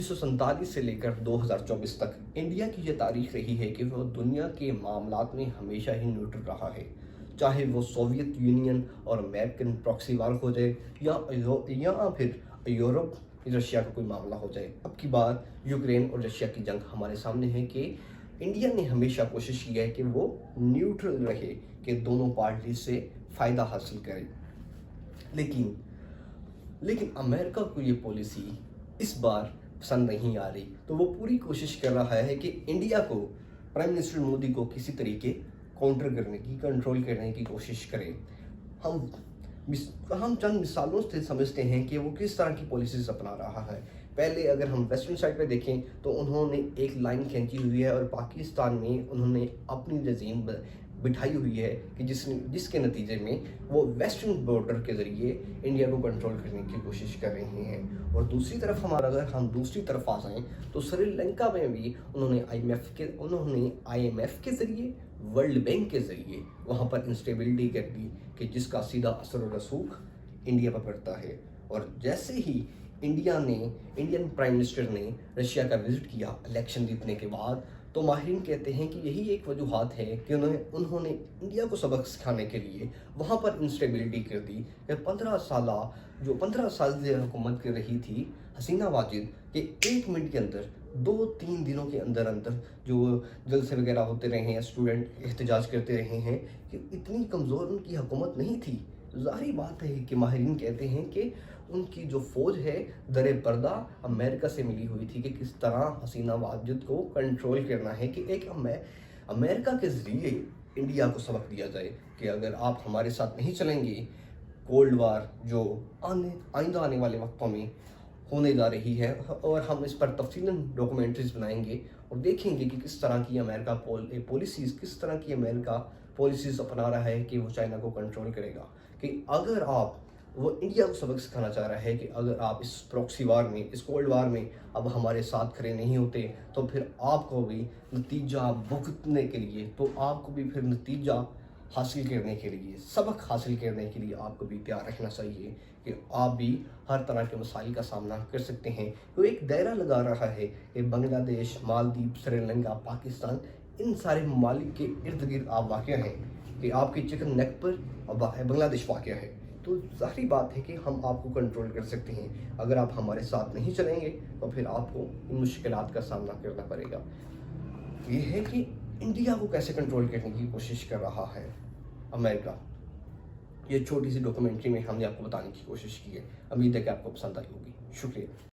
1947 से लेकर 2024 तक इंडिया की ये तारीख रही है कि वो दुनिया के मामलात में हमेशा ही न्यूट्रल रहा है। चाहे वो सोवियत यूनियन और अमेरिकन प्रॉक्सी वार हो जाए या फिर यूरोप रशिया का कोई मामला हो जाए। अब की बार यूक्रेन और रशिया की जंग हमारे सामने है कि इंडिया ने हमेशा कोशिश की है कि वो न्यूट्रल रहे, कि दोनों पार्टी से फ़ायदा हासिल करे। लेकिन अमेरिका को ये पॉलिसी इस बार पसंद नहीं आ रही, तो वो पूरी कोशिश कर रहा है कि इंडिया को, प्राइम मिनिस्टर मोदी को किसी तरीके काउंटर करने की, कंट्रोल करने की कोशिश करें। हम चंद मिसालों से समझते हैं कि वो किस तरह की पॉलिसीज अपना रहा है। पहले अगर हम वेस्टर्न साइड पे देखें तो उन्होंने एक लाइन खींची हुई है और पाकिस्तान में उन्होंने अपनी रजीम बिठाई हुई है कि जिसके नतीजे में वो वेस्टर्न बॉर्डर के ज़रिए इंडिया को कंट्रोल करने की कोशिश कर रहे हैं। और दूसरी तरफ अगर हम दूसरी तरफ आ जाएँ तो श्रीलंका में भी उन्होंने IMF के ज़रिए, वर्ल्ड बैंक के ज़रिए वहाँ पर इंस्टेबिलिटी कर दी, कि जिसका सीधा असर और रसूख इंडिया पर पड़ता है। और जैसे ही इंडियन प्राइम मिनिस्टर ने रशिया का विजिट किया इलेक्शन जीतने के बाद, तो माहिरीन कहते हैं कि यही एक वजूहत है कि उन्होंने इंडिया को सबक सिखाने के लिए वहाँ पर इंस्टेबिलिटी कर दी। कि 15 साल से हुकूमत कर रही थी हसीना वाजिद, कि 1 मिनट के अंदर 2-3 दिनों के अंदर जो जलसे वगैरह होते रहे हैं, स्टूडेंट एहतजाज करते रहे हैं, कि इतनी कमज़ोर उनकी हुकूमत नहीं थी। ज़ाहिर बात है कि माहिरीन कहते हैं कि उनकी जो फ़ौज है दर पर्दा अमेरिका से मिली हुई थी, कि किस तरह हसीना वाजिद को कंट्रोल करना है, कि एक अमेरिका के ज़रिए इंडिया को सबक दिया जाए कि अगर आप हमारे साथ नहीं चलेंगे, कोल्ड वार जो आइंदा आने वाले वक्तों में होने जा रही है, और हम इस पर तफसीलन डॉक्यूमेंट्रीज बनाएंगे और देखेंगे कि किस तरह की अमेरिका पॉलिसीज़ अपना रहा है कि वो चाइना को कंट्रोल करेगा। कि अगर वो इंडिया को सबक सिखाना चाह रहा है कि अगर आप इस प्रॉक्सी वार में, इस कोल्ड वार में अब हमारे साथ खड़े नहीं होते, तो फिर आपको भी नतीजा भुगतने के लिए, तो आपको भी फिर नतीजा हासिल करने के लिए, सबक हासिल करने के लिए आपको भी तैयार रहना चाहिए, कि आप भी हर तरह के मसाइल का सामना कर सकते हैं। तो एक दायरा लगा रहा है कि बांग्लादेश, मालदीव, श्रीलंका, पाकिस्तान, इन सारे ममालिक के इर्द गिर्द आप वाक़ हैं, कि आपके चिकन नेक पर बांग्लादेश वाक़ है। तो ज़ाहिर बात है कि हम आपको कंट्रोल कर सकते हैं। अगर आप हमारे साथ नहीं चलेंगे तो फिर आपको इन मुश्किलात का सामना करना पड़ेगा। ये है कि इंडिया को कैसे कंट्रोल करने की कोशिश कर रहा है अमेरिका। ये छोटी सी डॉक्यूमेंट्री में हमने आपको बताने की कोशिश की है। उम्मीद है कि आपको पसंद आई होगी। शुक्रिया।